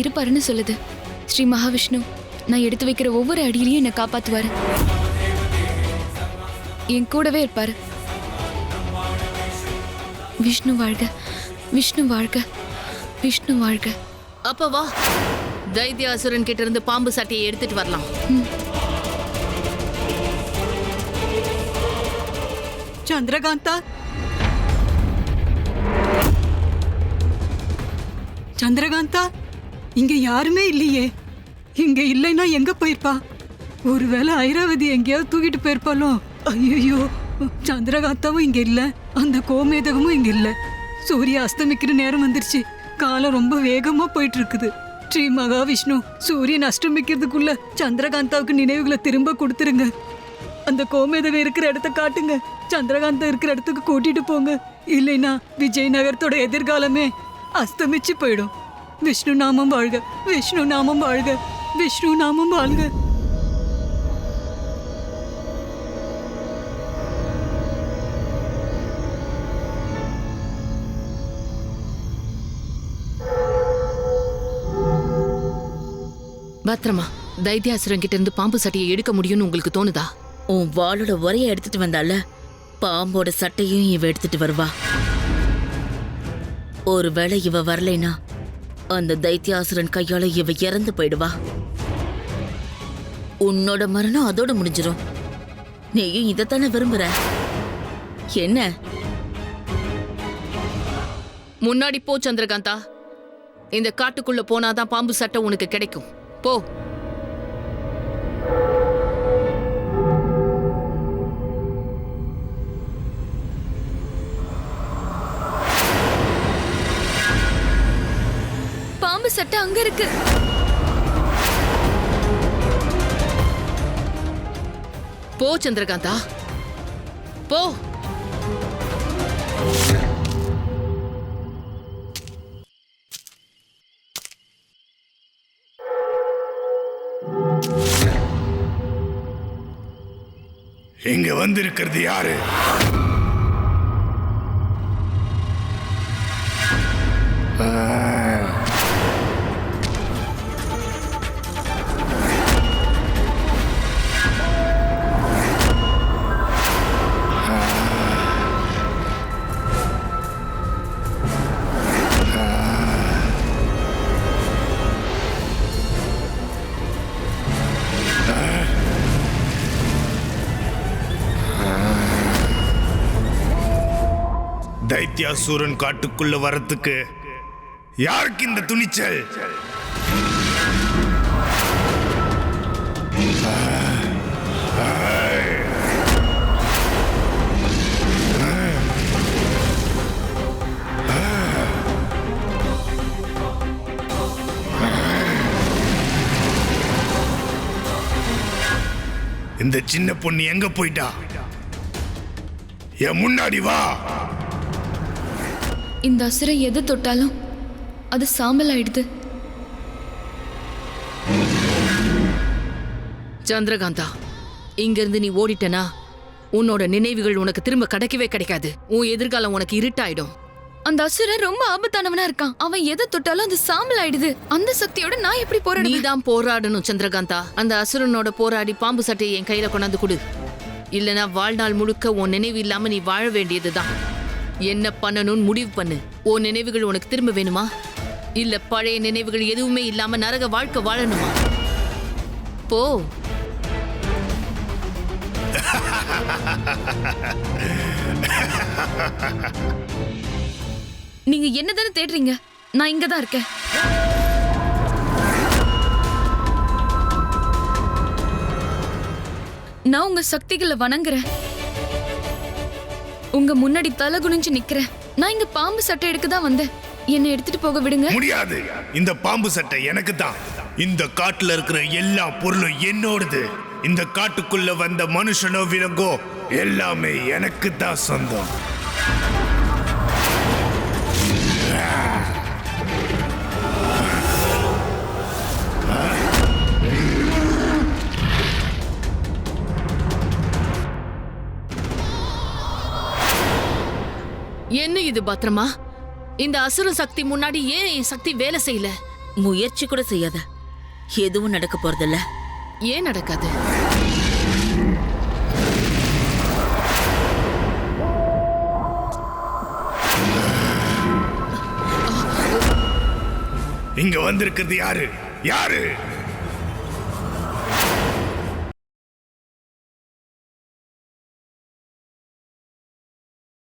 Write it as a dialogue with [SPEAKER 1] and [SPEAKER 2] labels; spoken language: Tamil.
[SPEAKER 1] இருப்பாருன்னு சொல்லுது. ஸ்ரீ மகாவிஷ்ணு நான் எடுத்து வைக்கிற ஒவ்வொரு அடியிலையும் என்னை காப்பாத்துவாரு. என் கூடவே இருப்பாரு. விஷ்ணு வாழ்க, விஷ்ணு வாழ்க, விஷ்ணு வாழ்க.
[SPEAKER 2] அப்ப வா, தைத்தியாசுரன் கிட்ட இருந்து பாம்பு சட்டையை எடுத்துட்டு வரலாம்.
[SPEAKER 3] சந்திரகாந்தா, சந்திரகாந்தா, இங்க யாருமே இல்லையே. இங்க இல்லைன்னா எங்க போயிருப்பா? ஒருவேளை ஐராவதி எங்கேயாவது தூக்கிட்டு போயிருப்பாளோ? ஐயோ, சந்திரகாந்தாவும் இங்க இல்ல, அந்த கோமேதகமும் இங்க இல்ல. சூரிய அஸ்தமிக்கிற நேரம் வந்துருச்சு. காலம் ரொம்ப வேகமா போயிட்டு இருக்குது. ஸ்ரீ மகாவிஷ்ணு, சூரியன் அஷ்டமிக்கிறதுக்குள்ள சந்திரகாந்தாவுக்கு நினைவுகளை திரும்ப கொடுத்துருங்க. அந்த கோமேதகம் இருக்கிற இடத்த காட்டுங்க. சந்திரகாந்தா இருக்கிற இடத்துக்கு கூட்டிட்டு போங்க. இல்லைன்னா விஜயநகரத்தோட எதிர்காலமே அஸ்தமிச்சு போயிடும். விஷ்ணு நாமம் வாழ்க, விஷ்ணு நாமம் வாழ்க, விஷ்ணு நாமம் வாழ்க.
[SPEAKER 2] பத்திரமா, தைத்தியாசுரன் கிட்ட இருந்து பாம்பு சட்டையை எடுக்க முடியும்னு உங்களுக்கு தோணுதா?
[SPEAKER 4] உன் வாளோட உரைய எடுத்துட்டு வந்தால பாம்போட சட்டையும் இவ எடுத்துட்டு வருவா. ஒருவேளை இவ வரலைனா அந்த தைத்தியாசுரன் கையால இவ இறந்து போயிடுவா. உன்னோட மரணம் அதோட முடிஞ்சிடும். நீயும் இதைத்தானே விரும்புற? என்ன?
[SPEAKER 2] முன்னாடி போ சந்திரகாந்தா. இந்த காட்டுக்குள்ள போனாதான் பாம்பு சட்டை உனக்கு கிடைக்கும். போ.
[SPEAKER 1] பாம்பு சட்டை அங்க இருக்கு.
[SPEAKER 2] போ சந்திரகாந்தா, போ.
[SPEAKER 5] இங்க வந்திருக்கிறது யாரு? தைத்தியாசூரன் காட்டுக்குள்ள வரத்துக்கு யாருக்கு இந்த துணிச்சல்? இந்த சின்ன பொண்ணு எங்க போயிட்டா? என் முன்னாடி வா.
[SPEAKER 1] இந்த அசுரை எது தொட்டாலும் அது சாம்பல் ஆயிடுது.
[SPEAKER 2] சந்திரகாந்தா, இங்க இருந்து நீ ஓடிட்டனா உன்னோட நினைவுகள் உனக்கு திரும்ப கிடைக்கவே கிடைக்காது. உன் எதிர்காலம் உனக்கு இருட்டாயிடும்.
[SPEAKER 1] அந்த அசுரை ரொம்ப ஆபத்தானவனா இருக்கான். அவன் எதை தொட்டாலும் அது சாம்பல் ஆயிடுது. அந்த சக்தியோட நான் எப்படி போராடுவேன்?
[SPEAKER 2] நீதான் போராடணும் சந்திரகாந்தா. அந்த அசுரனோட போராடி பாம்பு சட்டையை என் கையில கொண்டாந்து கொடு. இல்லனா வாழ்நாள் முழுக்க உன் நினைவு இல்லாம நீ வாழ வேண்டியதுதான். என்ன பண்ணணும்னு முடிவு பண்ணு. உன் நினைவுகள் உனக்கு திரும்ப வேணுமா, இல்ல பழைய நினைவுகள் எதுவுமே இல்லாம நரக வாழ்க்கை வாழணுமா? போ.
[SPEAKER 1] நீங்க என்னதானே தேடுறீங்க? நான் இங்கதான் இருக்கேன். நான் உங்க சக்திகளை வணங்குறேன். உங்க முன்னாடி தலை குனிஞ்சு நிக்கிறேன். நான் இங்க பாம்பு சட்டை எடுக்க தான் வந்தேன். என்னை எடுத்துட்டு போக விடுங்க.
[SPEAKER 5] முடியாது. இந்த பாம்பு சட்டை எனக்கு தான். இந்த காட்டுல இருக்கிற எல்லா பொருளும் என்னோடது. இந்த காட்டுக்குள்ள வந்த மனுஷனோ விலங்கோ எல்லாமே எனக்கு தான் சொந்தம்.
[SPEAKER 2] என்ன இது பத்திரமா? இந்த அசுர சக்தி முன்னாடி ஏன் என் சக்தி வேலை செய்யல?
[SPEAKER 4] முயற்சி கூட செய்யாத. எதுவும் நடக்க போறதில்ல.
[SPEAKER 2] ஏன் நடக்காது?
[SPEAKER 5] இங்க வந்திருக்கிறது யாரு? யாரு?